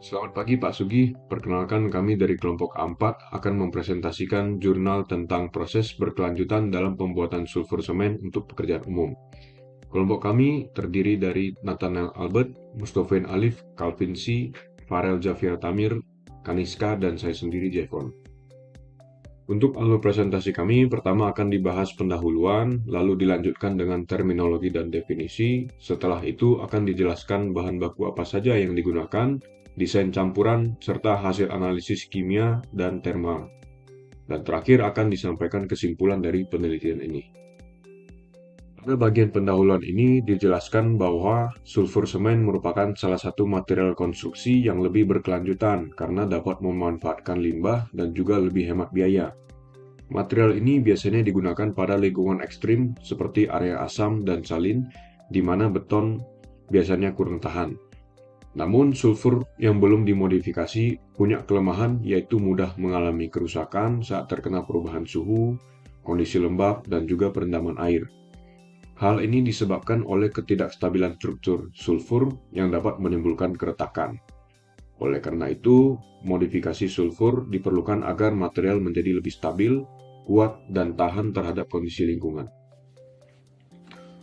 Selamat pagi Pak Sugi, perkenalkan kami dari kelompok A4 akan mempresentasikan jurnal tentang proses berkelanjutan dalam pembuatan sulfur semen untuk pekerjaan umum. Kelompok kami terdiri dari Nathanael Albert, Mustofain Alif, Calvin C, Farel Javier Tamir, Kaniska, dan saya sendiri Jevon. Untuk alur presentasi kami, pertama akan dibahas pendahuluan, lalu dilanjutkan dengan terminologi dan definisi. Setelah itu akan dijelaskan bahan baku apa saja yang digunakan, desain campuran, serta hasil analisis kimia dan termal. Dan terakhir akan disampaikan kesimpulan dari penelitian ini. Pada bagian pendahuluan ini dijelaskan bahwa sulfur semen merupakan salah satu material konstruksi yang lebih berkelanjutan karena dapat memanfaatkan limbah dan juga lebih hemat biaya. Material ini biasanya digunakan pada lingkungan ekstrim seperti area asam dan salin, di mana beton biasanya kurang tahan. Namun, sulfur yang belum dimodifikasi punya kelemahan yaitu mudah mengalami kerusakan saat terkena perubahan suhu, kondisi lembab, dan juga perendaman air. Hal ini disebabkan oleh ketidakstabilan struktur sulfur yang dapat menimbulkan keretakan. Oleh karena itu, modifikasi sulfur diperlukan agar material menjadi lebih stabil, kuat, dan tahan terhadap kondisi lingkungan.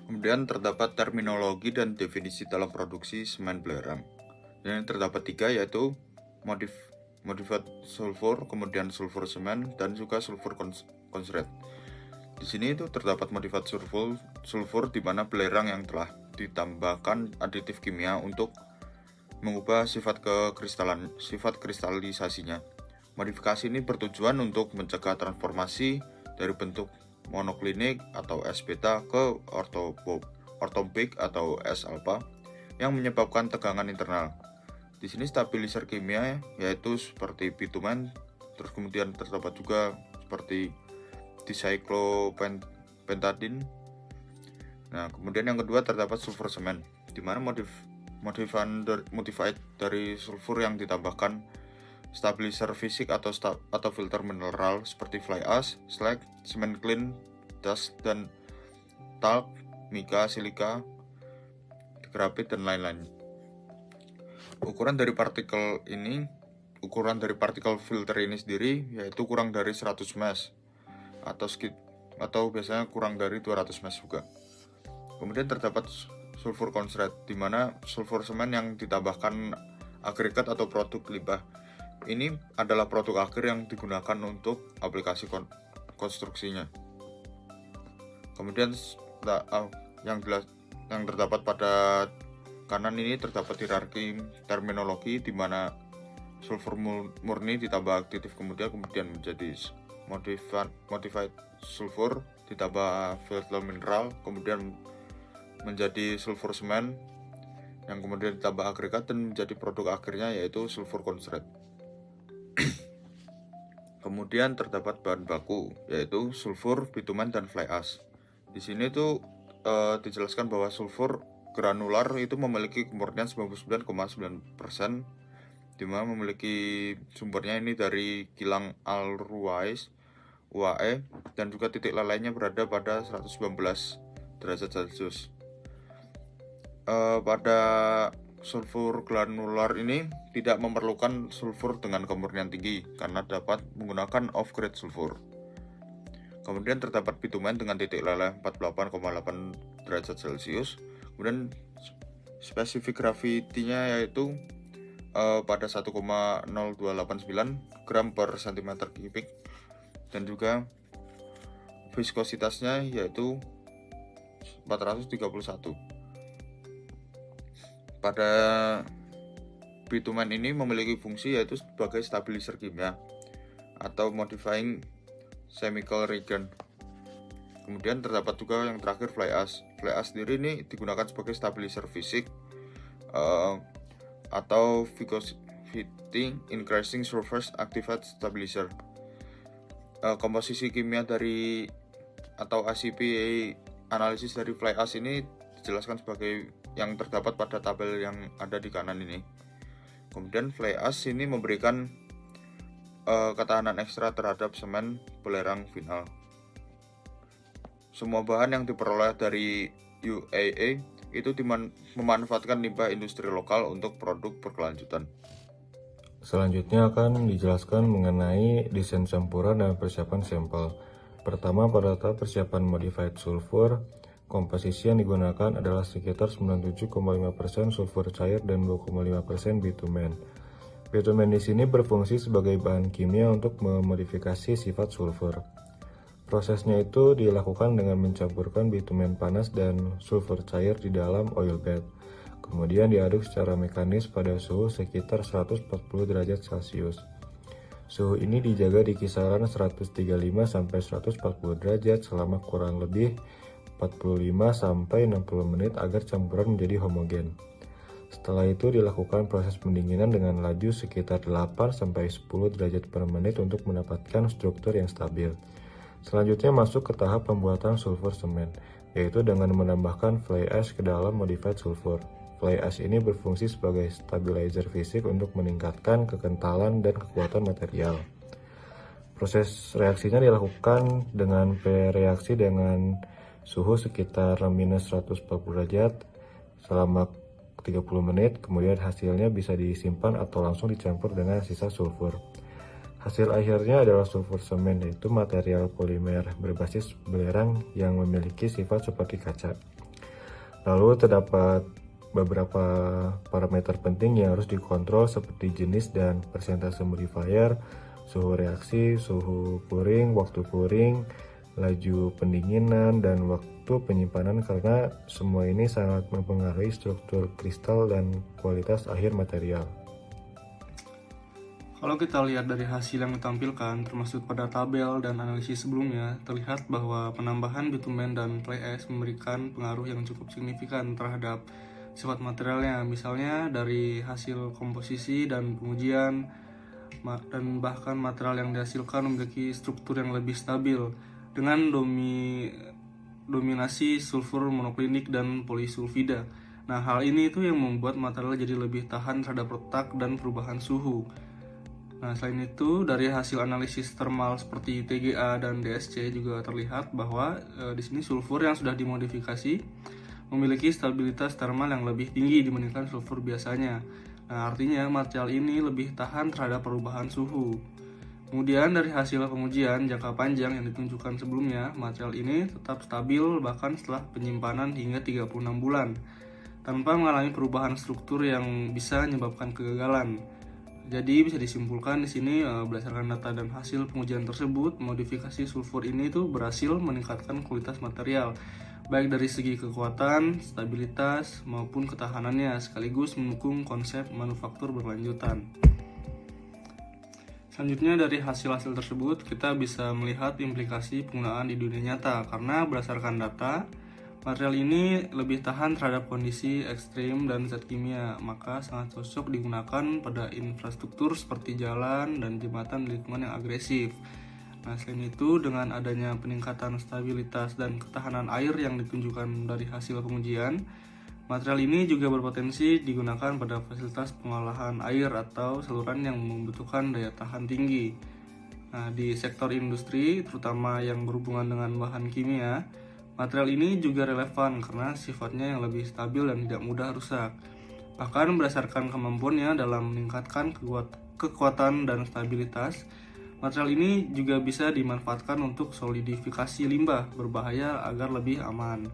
Kemudian terdapat terminologi dan definisi dalam produksi semen belerang. Yang terdapat 3 yaitu modified sulfur, kemudian sulfur semen, dan juga sulfur concentrate. Di sini itu terdapat modified sulfur di mana belerang yang telah ditambahkan aditif kimia untuk mengubah sifat kristalisasinya. Modifikasi ini bertujuan untuk mencegah transformasi dari bentuk monoklinik atau S beta ke orthopic atau S alpha yang menyebabkan tegangan internal. Di sini stabilizer kimia yaitu seperti bitumen, terus kemudian terdapat juga seperti dicyclopentadine. Nah, kemudian yang kedua terdapat sulfur semen, di mana modified dari sulfur yang ditambahkan stabilizer fisik atau filter mineral seperti fly ash, slag, semen clean, dust, dan talc, mika, silika, grafit, dan lain-lain. Ukuran dari partikel filter ini sendiri yaitu kurang dari 100 mesh atau biasanya kurang dari 200 mesh juga. Kemudian terdapat sulfur concentrate, di mana sulfur semen yang ditambahkan agregat atau produk limbah. Ini adalah produk akhir yang digunakan untuk aplikasi konstruksinya. Kemudian yang terdapat pada kanan ini terdapat hierarki terminologi, di mana sulfur murni ditambah aditif kemudian menjadi modified sulfur ditambah filter mineral, kemudian menjadi sulfur semen yang kemudian ditambah agregat dan menjadi produk akhirnya yaitu sulfur concentrate. Kemudian terdapat bahan baku yaitu sulfur, bitumen, dan fly ash. Di sini tuh dijelaskan bahwa sulfur granular itu memiliki kemurnian 99,9%, di mana memiliki sumbernya ini dari kilang Al-Ruwais, UAE, dan juga titik lalainya berada pada 119 derajat Celcius. Pada sulfur granular ini tidak memerlukan sulfur dengan kemurnian tinggi karena dapat menggunakan off-grade sulfur. Kemudian terdapat bitumen dengan titik lalai 48,8 derajat Celcius. Kemudian spesifik gravitinya yaitu pada 1,0289 gram per cm kubik, dan juga viskositasnya yaitu 431. Pada bitumen ini memiliki fungsi yaitu sebagai stabilizer kimia atau modifying chemical reagent. Kemudian terdapat juga yang terakhir fly ash. Fly ash sendiri ini digunakan sebagai stabilizer fisik atau viscosity increasing surface activated stabilizer. Komposisi kimia dari atau ACP analisis dari fly ash ini dijelaskan sebagai yang terdapat pada tabel yang ada di kanan ini. Kemudian fly ash ini memberikan ketahanan ekstra terhadap semen belerang final. Semua bahan yang diperoleh dari UAE itu memanfaatkan limbah industri lokal untuk produk berkelanjutan. Selanjutnya akan dijelaskan mengenai desain campuran dan persiapan sampel. Pertama, pada tahap persiapan modified sulfur, komposisi yang digunakan adalah sekitar 97,5% sulfur cair dan 2,5% bitumen. Bitumen di sini berfungsi sebagai bahan kimia untuk memodifikasi sifat sulfur. Prosesnya itu dilakukan dengan mencampurkan bitumen panas dan sulfur cair di dalam oil bed. Kemudian diaduk secara mekanis pada suhu sekitar 140 derajat Celcius. Suhu ini dijaga di kisaran 135 sampai 140 derajat selama kurang lebih 45 sampai 60 menit agar campuran menjadi homogen. Setelah itu dilakukan proses pendinginan dengan laju sekitar 8 sampai 10 derajat per menit untuk mendapatkan struktur yang stabil. Selanjutnya masuk ke tahap pembuatan sulfur semen, yaitu dengan menambahkan fly ash ke dalam modified sulfur. Fly ash ini berfungsi sebagai stabilizer fisik untuk meningkatkan kekentalan dan kekuatan material. Proses reaksinya dilakukan dengan reaksi dengan suhu sekitar minus 140 derajat selama 30 menit, kemudian hasilnya bisa disimpan atau langsung dicampur dengan sisa sulfur. Hasil akhirnya adalah sulfur semen, yaitu material polimer berbasis belerang yang memiliki sifat seperti kaca. Lalu terdapat beberapa parameter penting yang harus dikontrol seperti jenis dan persentase modifier, suhu reaksi, suhu curing, waktu curing, laju pendinginan, dan waktu penyimpanan karena semua ini sangat mempengaruhi struktur kristal dan kualitas akhir material. Kalau kita lihat dari hasil yang ditampilkan, termasuk pada tabel dan analisis sebelumnya, terlihat bahwa penambahan bitumen dan fly ash memberikan pengaruh yang cukup signifikan terhadap sifat materialnya. Misalnya dari hasil komposisi dan pengujian, dan bahkan material yang dihasilkan memiliki struktur yang lebih stabil dengan dominasi sulfur monoklinik dan polisulfida. Nah, hal ini itu yang membuat material jadi lebih tahan terhadap retak dan perubahan suhu. Nah, selain itu, dari hasil analisis thermal seperti TGA dan DSC juga terlihat bahwa di sini sulfur yang sudah dimodifikasi memiliki stabilitas thermal yang lebih tinggi dibandingkan sulfur biasanya. Nah, artinya material ini lebih tahan terhadap perubahan suhu. Kemudian dari hasil pengujian jangka panjang yang ditunjukkan sebelumnya, material ini tetap stabil bahkan setelah penyimpanan hingga 36 bulan tanpa mengalami perubahan struktur yang bisa menyebabkan kegagalan. Jadi bisa disimpulkan di sini berdasarkan data dan hasil pengujian tersebut, modifikasi sulfur ini tuh berhasil meningkatkan kualitas material baik dari segi kekuatan, stabilitas maupun ketahanannya, sekaligus mendukung konsep manufaktur berkelanjutan. Selanjutnya dari hasil-hasil tersebut kita bisa melihat implikasi penggunaan di dunia nyata karena berdasarkan data material ini lebih tahan terhadap kondisi ekstrim dan zat kimia, maka sangat cocok digunakan pada infrastruktur seperti jalan dan jembatan di lingkungan yang agresif. Nah, selain itu, dengan adanya peningkatan stabilitas dan ketahanan air yang ditunjukkan dari hasil pengujian, material ini juga berpotensi digunakan pada fasilitas pengolahan air atau saluran yang membutuhkan daya tahan tinggi. Nah, di sektor industri, terutama yang berhubungan dengan bahan kimia, material ini juga relevan karena sifatnya yang lebih stabil dan tidak mudah rusak. Bahkan berdasarkan kemampuannya dalam meningkatkan kekuatan dan stabilitas, material ini juga bisa dimanfaatkan untuk solidifikasi limbah berbahaya agar lebih aman.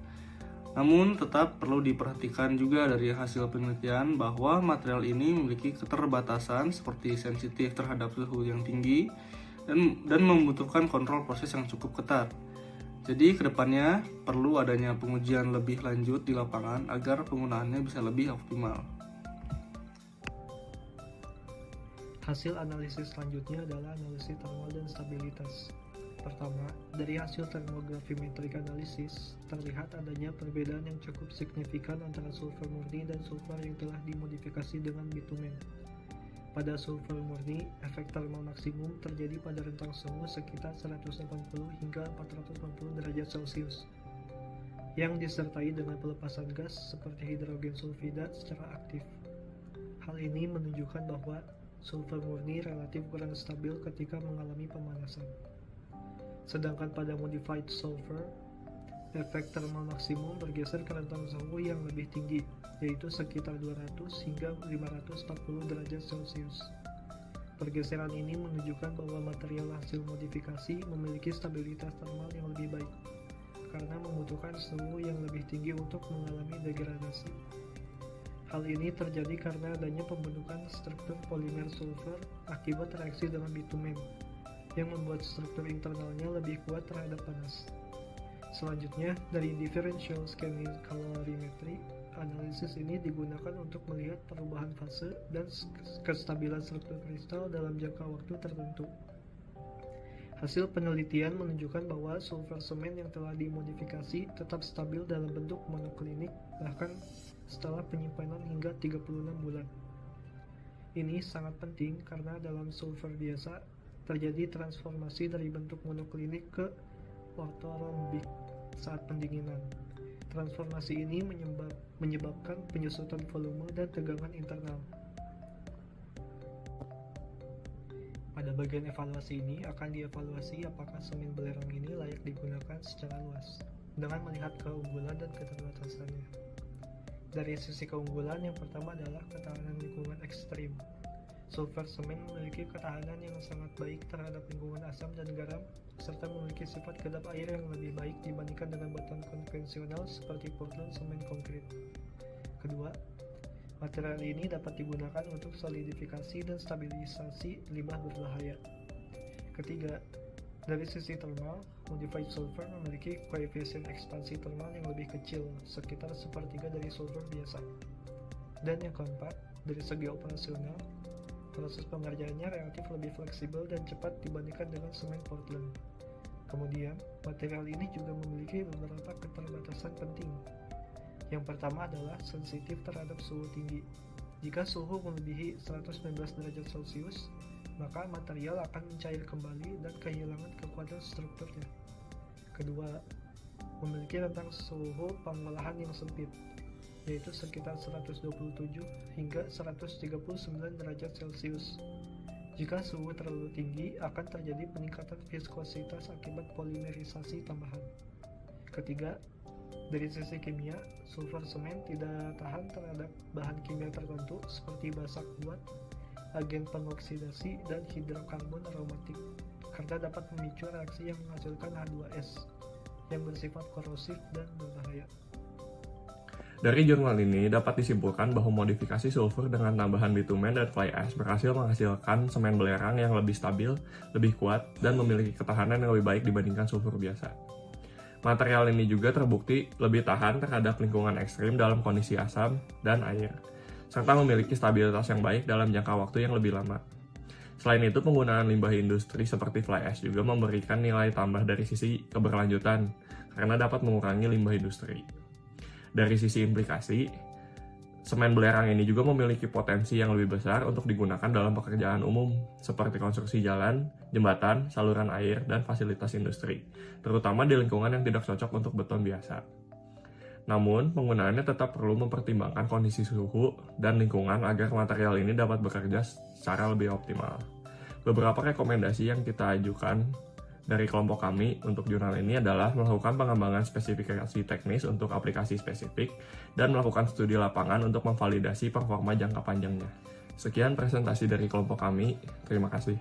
Namun tetap perlu diperhatikan juga dari hasil penelitian bahwa material ini memiliki keterbatasan seperti sensitif terhadap suhu yang tinggi dan membutuhkan kontrol proses yang cukup ketat. Jadi kedepannya perlu adanya pengujian lebih lanjut di lapangan agar penggunaannya bisa lebih optimal. Hasil analisis selanjutnya adalah analisis thermal dan stabilitas. Pertama, dari hasil thermogravimetric analisis, terlihat adanya perbedaan yang cukup signifikan antara sulfur murni dan sulfur yang telah dimodifikasi dengan bitumen. Pada sulfur murni, efek thermal maksimum terjadi pada rentang suhu sekitar 180 hingga 480 derajat Celcius, yang disertai dengan pelepasan gas seperti hidrogen sulfida secara aktif. Hal ini menunjukkan bahwa sulfur murni relatif kurang stabil ketika mengalami pemanasan. Sedangkan pada modified sulfur, efek thermal maksimum bergeser ke rentang suhu yang lebih tinggi, yaitu sekitar 200 hingga 540 derajat Celcius. Pergeseran ini menunjukkan bahwa material hasil modifikasi memiliki stabilitas termal yang lebih baik, karena membutuhkan suhu yang lebih tinggi untuk mengalami degradasi. Hal ini terjadi karena adanya pembentukan struktur polimer sulfur akibat reaksi dengan bitumen, yang membuat struktur internalnya lebih kuat terhadap panas. Selanjutnya, dari differential scanning calorimetry, analisis ini digunakan untuk melihat perubahan fase dan kestabilan struktur kristal dalam jangka waktu tertentu. Hasil penelitian menunjukkan bahwa sulfur semen yang telah dimodifikasi tetap stabil dalam bentuk monoklinik bahkan setelah penyimpanan hingga 36 bulan. Ini sangat penting karena dalam sulfur biasa terjadi transformasi dari bentuk monoklinik ke ortorhombik saat pendinginan. Transformasi ini menyebabkan penyusutan volume dan tegangan internal. Pada bagian evaluasi ini akan dievaluasi apakah semen belerang ini layak digunakan secara luas dengan melihat keunggulan dan keterbatasannya. Dari sisi keunggulan, yang pertama adalah ketahanan lingkungan ekstrim. Sulfur semen memiliki ketahanan yang sangat baik terhadap lingkungan asam dan garam, serta memiliki sifat kedap air yang lebih baik dibandingkan dengan batuan konvensional seperti Portland semen konkrit. Kedua, material ini dapat digunakan untuk solidifikasi dan stabilisasi limbah berbahaya. Ketiga, dari sisi thermal, modified sulfur memiliki koefisien ekspansi thermal yang lebih kecil, sekitar sepertiga dari sulfur biasa. Dan yang keempat, dari segi operasional, proses pengerjaannya relatif lebih fleksibel dan cepat dibandingkan dengan semen Portland. Kemudian, material ini juga memiliki beberapa keterbatasan penting. Yang pertama adalah sensitif terhadap suhu tinggi. Jika suhu melebihi 119 derajat Celcius, maka material akan mencair kembali dan kehilangan kekuatan strukturnya. Kedua, memiliki rentang suhu pengolahan yang sempit, yaitu sekitar 127 hingga 139 derajat Celcius. Jika suhu terlalu tinggi, akan terjadi peningkatan viskositas akibat polimerisasi tambahan. Ketiga, dari sisi kimia, sulfur semen tidak tahan terhadap bahan kimia tertentu seperti basa kuat, agen pengoksidasi, dan hidrokarbon aromatik, karena dapat memicu reaksi yang menghasilkan H2S yang bersifat korosif dan berbahaya. Dari jurnal ini dapat disimpulkan bahwa modifikasi sulfur dengan tambahan bitumen dan fly ash berhasil menghasilkan semen belerang yang lebih stabil, lebih kuat, dan memiliki ketahanan yang lebih baik dibandingkan sulfur biasa. Material ini juga terbukti lebih tahan terhadap lingkungan ekstrim dalam kondisi asam dan air, serta memiliki stabilitas yang baik dalam jangka waktu yang lebih lama. Selain itu, penggunaan limbah industri seperti fly ash juga memberikan nilai tambah dari sisi keberlanjutan, karena dapat mengurangi limbah industri. Dari sisi implikasi, semen belerang ini juga memiliki potensi yang lebih besar untuk digunakan dalam pekerjaan umum, seperti konstruksi jalan, jembatan, saluran air, dan fasilitas industri, terutama di lingkungan yang tidak cocok untuk beton biasa. Namun, penggunaannya tetap perlu mempertimbangkan kondisi suhu dan lingkungan agar material ini dapat bekerja secara lebih optimal. Beberapa rekomendasi yang kita ajukan dari kelompok kami untuk jurnal ini adalah melakukan pengembangan spesifikasi teknis untuk aplikasi spesifik dan melakukan studi lapangan untuk memvalidasi performa jangka panjangnya. Sekian presentasi dari kelompok kami. Terima kasih.